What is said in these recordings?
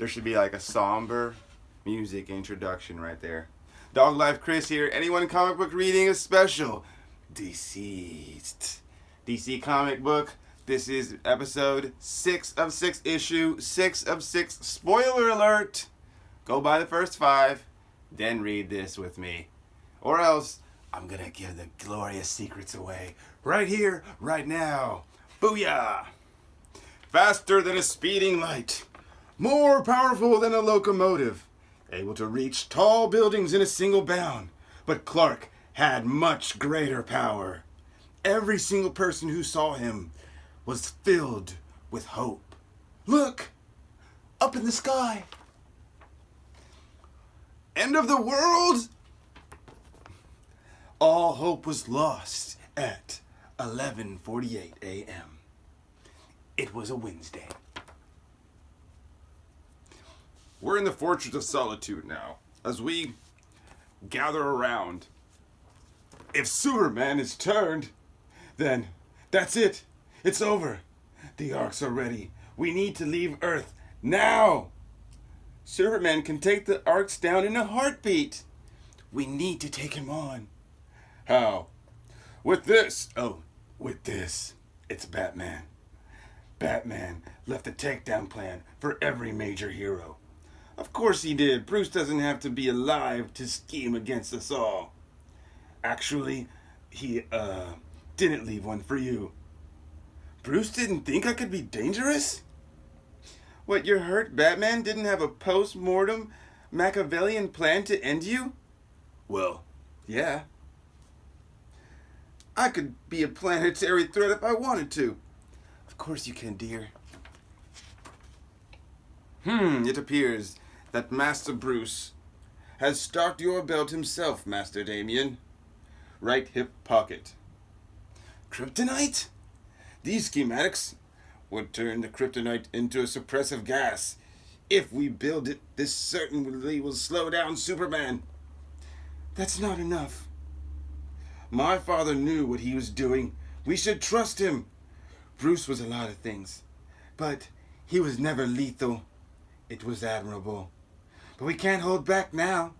There should be like a somber music introduction right there. Dog Life Chris here. Anyone comic book reading a special? DCEASED. DC comic book. This is episode 6 of 6, issue 6 of 6. Spoiler alert! Go buy the first 5, then read this with me. Or else, I'm gonna give the glorious secrets away. Right here, right now. Booyah! Faster than a speeding light. More powerful than a locomotive. Able to reach tall buildings in a single bound. But Clark had much greater power. Every single person who saw him was filled with hope. Look! Up in the sky! End of the world? All hope was lost at 11:48 a.m. It was a Wednesday. We're in the Fortress of Solitude now, as we gather around. If Superman is turned, then that's it. It's over. The arcs are ready. We need to leave Earth now. Superman can take the arcs down in a heartbeat. We need to take him on. How? With this. Oh, with this. It's Batman. Batman left a takedown plan for every major hero. Of course he did. Bruce doesn't have to be alive to scheme against us all. Actually, he didn't leave one for you. Bruce didn't think I could be dangerous? What, you're hurt Batman didn't have a post-mortem Machiavellian plan to end you? Well, yeah. I could be a planetary threat if I wanted to. Of course you can, dear. It appears that Master Bruce has stocked your belt himself, Master Damien. Right hip pocket. Kryptonite? These schematics would turn the kryptonite into a suppressive gas. If we build it, this certainly will slow down Superman. That's not enough. My father knew what he was doing. We should trust him. Bruce was a lot of things, but he was never lethal. It was admirable. But we can't hold back now.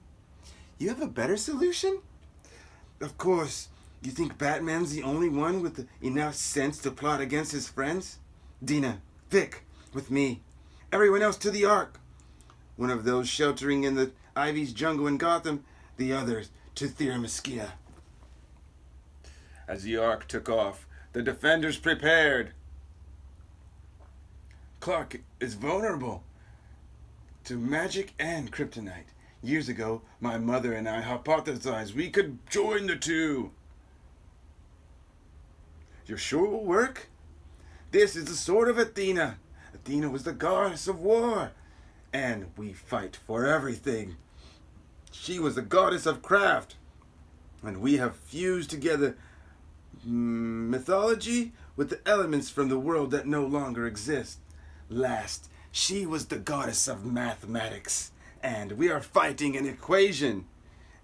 You have a better solution? Of course. You think Batman's the only one with enough sense to plot against his friends? Dina, Vic, with me. Everyone else to the Ark. One of those sheltering in the Ivy's jungle in Gotham, the others to Theramaskia. As the Ark took off, the defenders prepared. Clark is vulnerable to magic and kryptonite. Years ago, my mother and I hypothesized we could join the two. You're sure it will work? This is the sword of Athena. Athena was the goddess of war. And we fight for everything. She was the goddess of craft. And we have fused together mythology with the elements from the world that no longer exist. Last, she was the goddess of mathematics. And we are fighting an equation.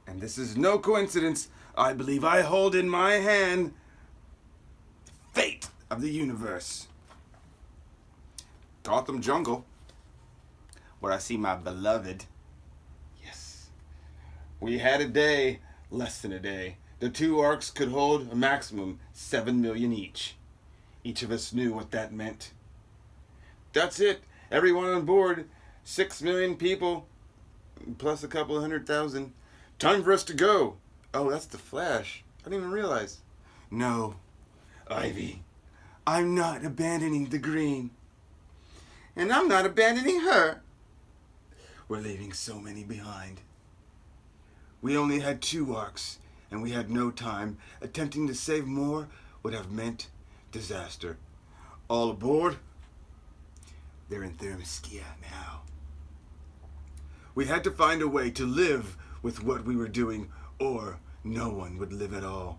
And this is no coincidence. I believe I hold in my hand the fate of the universe. Gotham Jungle, where I see my beloved. Yes. We had a day, less than a day. The two arcs could hold a maximum 7 million each. Each of us knew what that meant. That's it. Everyone on board. 6 million people. Plus a couple of 100,000. Time for us to go. Oh, that's the Flash. I didn't even realize. No. Ivy. I'm not abandoning the green. And I'm not abandoning her. We're leaving so many behind. We only had 2 arcs. And we had no time. Attempting to save more would have meant disaster. All aboard? They're in Theramaskia now. We had to find a way to live with what we were doing, or no one would live at all.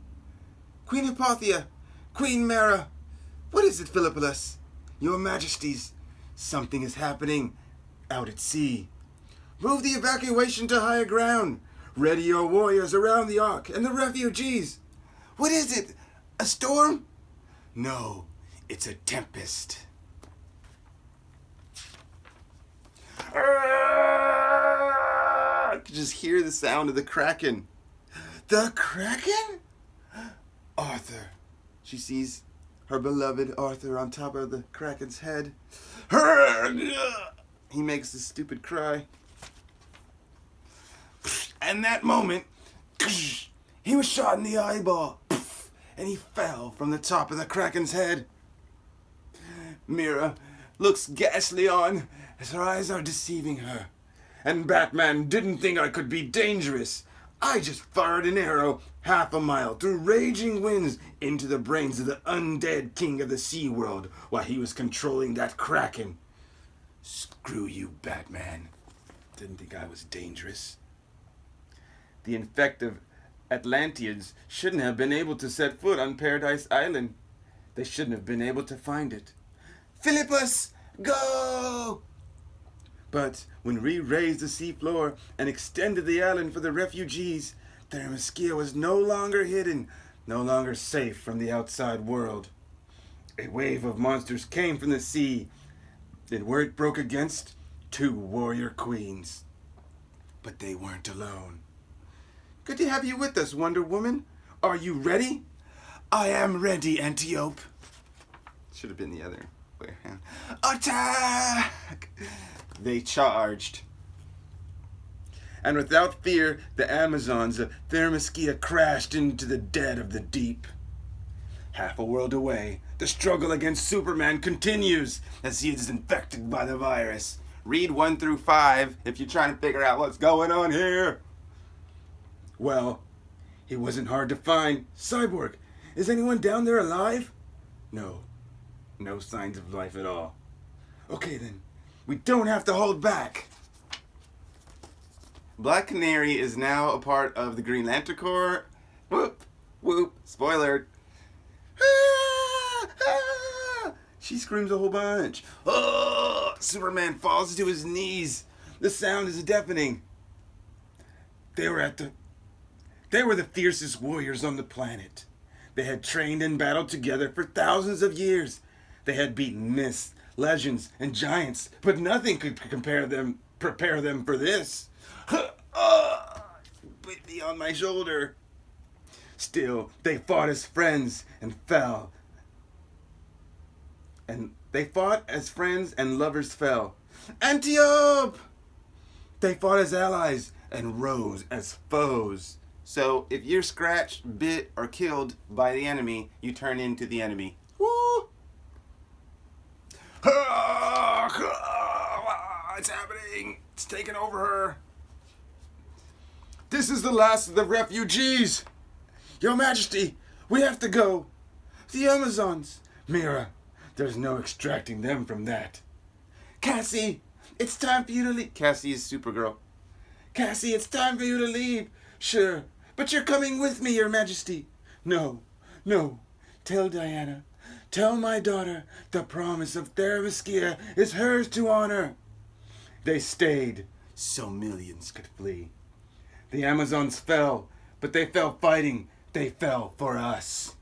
Queen Hypatia! Queen Mara! What is it, Philippolis? Your Majesties, something is happening out at sea. Move the evacuation to higher ground. Ready your warriors around the Ark and the refugees. What is it? A storm? No, it's a tempest. You could just hear the sound of the Kraken. The Kraken? Arthur. She sees her beloved Arthur on top of the Kraken's head. He makes this stupid cry. And that moment, he was shot in the eyeball. And he fell from the top of the Kraken's head. Mira looks ghastly on as her eyes are deceiving her. And Batman didn't think I could be dangerous. I just fired an arrow 1/2 mile through raging winds into the brains of the undead king of the sea world while he was controlling that Kraken. Screw you, Batman. Didn't think I was dangerous. The infected Atlanteans shouldn't have been able to set foot on Paradise Island. They shouldn't have been able to find it. Philippus, go! But when we raised the seafloor and extended the island for the refugees, Theramaskia was no longer hidden, no longer safe from the outside world. A wave of monsters came from the sea, and where it broke against 2 warrior queens. But they weren't alone. Good to have you with us, Wonder Woman. Are you ready? I am ready, Antiope. Should have been the other way around. Attack! They charged. And without fear, the Amazons of Theramaskia crashed into the dead of the deep. Half a world away, the struggle against Superman continues as he is infected by the virus. Read 1 through 5 if you're trying to figure out what's going on here. Well, he wasn't hard to find. Cyborg, is anyone down there alive? No. No signs of life at all. Okay then, we don't have to hold back. Black Canary is now a part of the Green Lantern Corps. Whoop, whoop, spoiler. Ah, ah. She screams a whole bunch. Oh, Superman falls to his knees. The sound is deafening. They were the fiercest warriors on the planet. They had trained and battled together for thousands of years. They had beaten myths, legends, and giants, but nothing could prepare them for this. Bit me on my shoulder. Still, they fought as friends and fell. And they fought as friends and lovers fell. Antiope! They fought as allies and rose as foes. So if you're scratched, bit, or killed by the enemy, you turn into the enemy. Woo! It's happening. It's taking over her. This is the last of the refugees. Your Majesty, we have to go. The Amazons. Mira, there's no extracting them from that. Cassie, it's time for you to leave. Cassie is Supergirl. Cassie, it's time for you to leave. Sure, but you're coming with me, Your Majesty. No. Tell Diana. Tell my daughter the promise of Theramaskia is hers to honor. They stayed so millions could flee. The Amazons fell, but they fell fighting. They fell for us.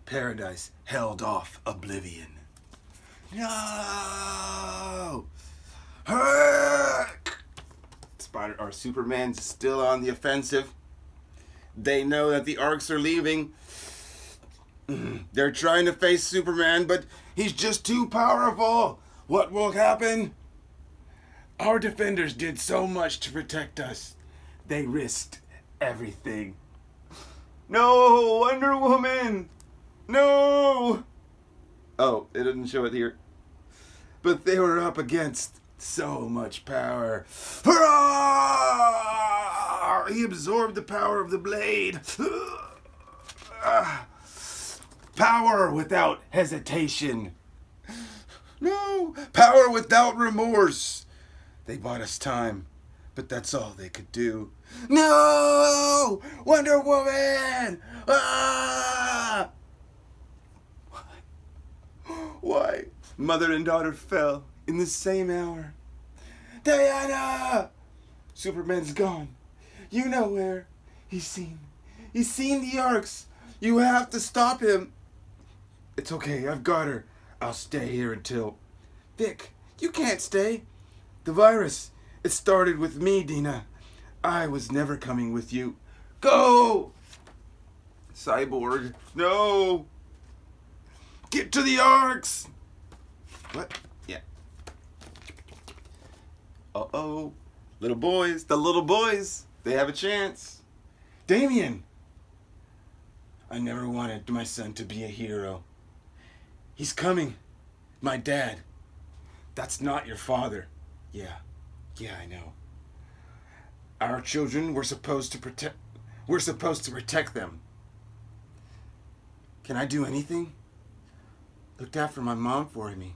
Paradise held off oblivion. No! Superman's still on the offensive. They know that the Arcs are leaving. They're trying to face Superman, but he's just too powerful. What will happen? Our defenders did so much to protect us. They risked everything. No, Wonder Woman! No! Oh, it didn't show it here. But they were up against so much power. Hurrah! He absorbed the power of the blade. Power without hesitation. No, power without remorse. They bought us time, but that's all they could do. No! Wonder Woman! Ah! Why? Mother and daughter fell in the same hour. Diana! Superman's gone. You know where. He's seen the Arcs. You have to stop him. It's okay, I've got her. I'll stay here until... Vic, you can't stay. The virus, it started with me, Dina. I was never coming with you. Go! Cyborg, no! Get to the arcs! What? Yeah. Uh-oh. Little boys, the little boys, they have a chance. Damien! I never wanted my son to be a hero. He's coming. My dad. That's not your father. Yeah, I know. Our children, we're supposed to protect them. Can I do anything? Looked after my mom for me.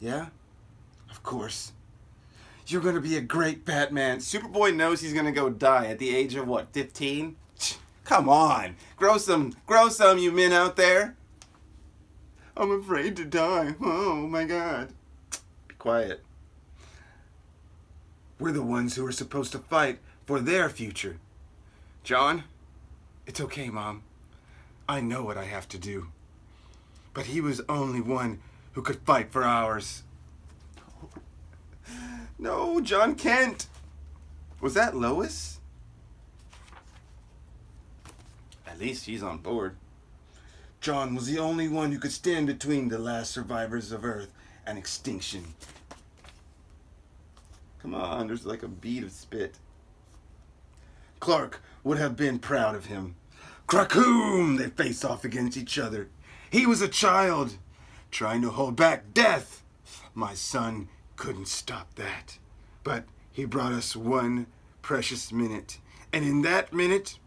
Yeah? Of course. You're gonna be a great Batman. Superboy knows he's gonna go die at the age of what, 15? Come on. Grow some, you men out there. I'm afraid to die. Oh my God. Be quiet. We're the ones who are supposed to fight for their future. John, it's okay, Mom. I know what I have to do. But he was only one who could fight for ours. No, John Kent. Was that Lois? At least she's on board. John was the only one who could stand between the last survivors of Earth and extinction. Come on, there's like a bead of spit. Clark would have been proud of him. Krakoom! They face off against each other. He was a child, trying to hold back death. My son couldn't stop that. But he brought us one precious minute. And in that minute,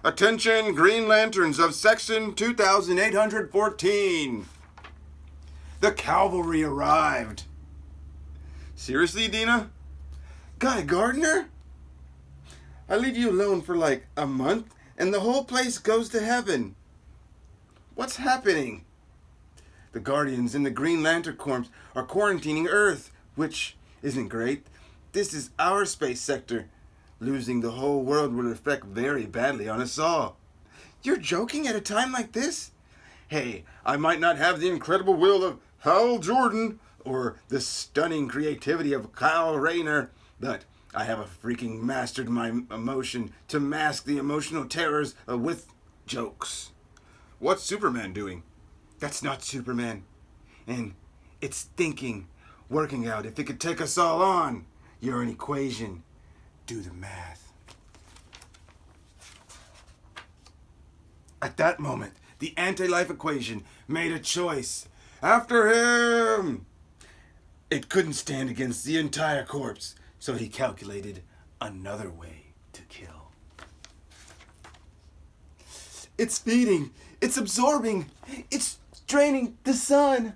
attention, Green Lanterns of Section 2814. The cavalry arrived. Seriously, Dina? Guy Gardner? I leave you alone for like a month and the whole place goes to heaven. What's happening? The Guardians and the Green Lantern Corps are quarantining Earth, which isn't great. This is our space sector. Losing the whole world would affect very badly on us all. You're joking at a time like this? Hey, I might not have the incredible will of Hal Jordan or the stunning creativity of Kyle Rayner, but I have freaking mastered my emotion to mask the emotional terrors with jokes. What's Superman doing? That's not Superman. And it's thinking, working out if it could take us all on. You're an equation. Do the math. At that moment, the anti-life equation made a choice. After him! It couldn't stand against the entire corpse, so he calculated another way to kill. It's feeding, it's absorbing, it's draining the sun.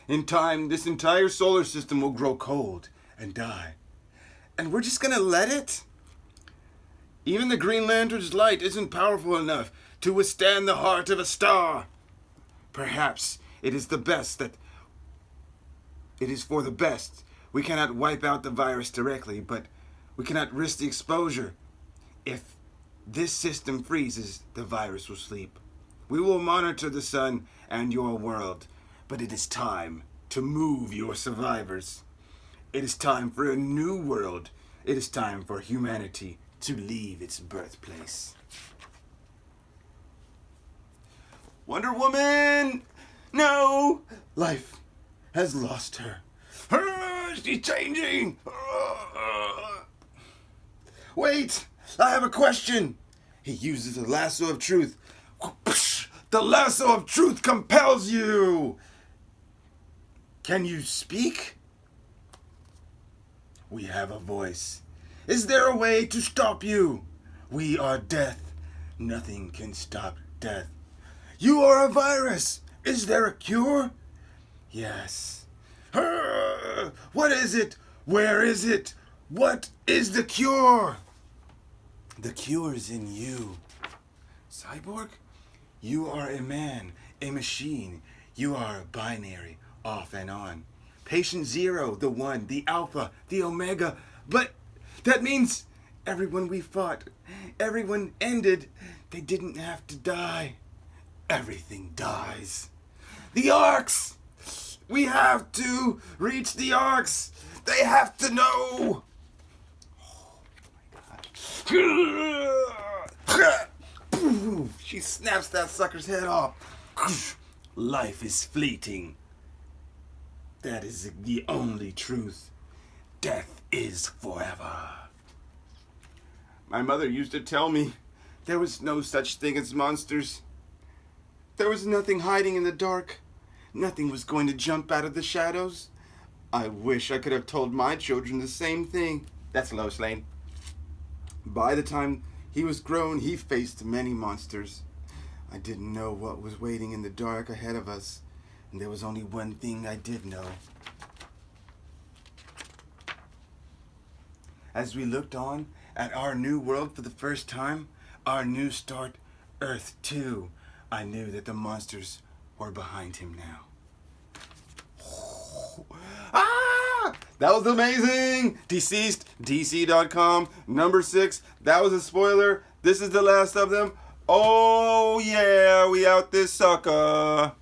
In time, this entire solar system will grow cold and die. And we're just gonna let it? Even the Green Lantern's light isn't powerful enough to withstand the heart of a star. Perhaps it is the best that... It is for the best. We cannot wipe out the virus directly, but we cannot risk the exposure. If this system freezes, the virus will sleep. We will monitor the sun and your world, but it is time to move your survivors. It is time for a new world. It is time for humanity to leave its birthplace. Wonder Woman! No! Life has lost her. She's changing! Wait! I have a question! He uses the lasso of truth. The lasso of truth compels you! Can you speak? We have a voice. Is there a way to stop you? We are death. Nothing can stop death. You are a virus. Is there a cure? Yes. What is it? Where is it? What is the cure? The cure is in you. Cyborg? You are a man, a machine. You are a binary, off and on. Patient zero, the one, the alpha, the omega. But that means everyone we fought, everyone ended. They didn't have to die. Everything dies. The arcs! We have to reach the Arks. They have to know. Oh my God. She snaps that sucker's head off. Life is fleeting. That is the only truth. Death is forever. My mother used to tell me there was no such thing as monsters. There was nothing hiding in the dark. Nothing was going to jump out of the shadows. I wish I could have told my children the same thing. That's Lois Lane. By the time he was grown, he faced many monsters. I didn't know what was waiting in the dark ahead of us. And there was only one thing I did know. As we looked on at our new world for the first time, our new start, Earth 2, I knew that the monsters were behind him now. Ah! That was amazing! Deceased, DC.com, number 6. That was a spoiler. This is the last of them. Oh yeah, we out this sucker.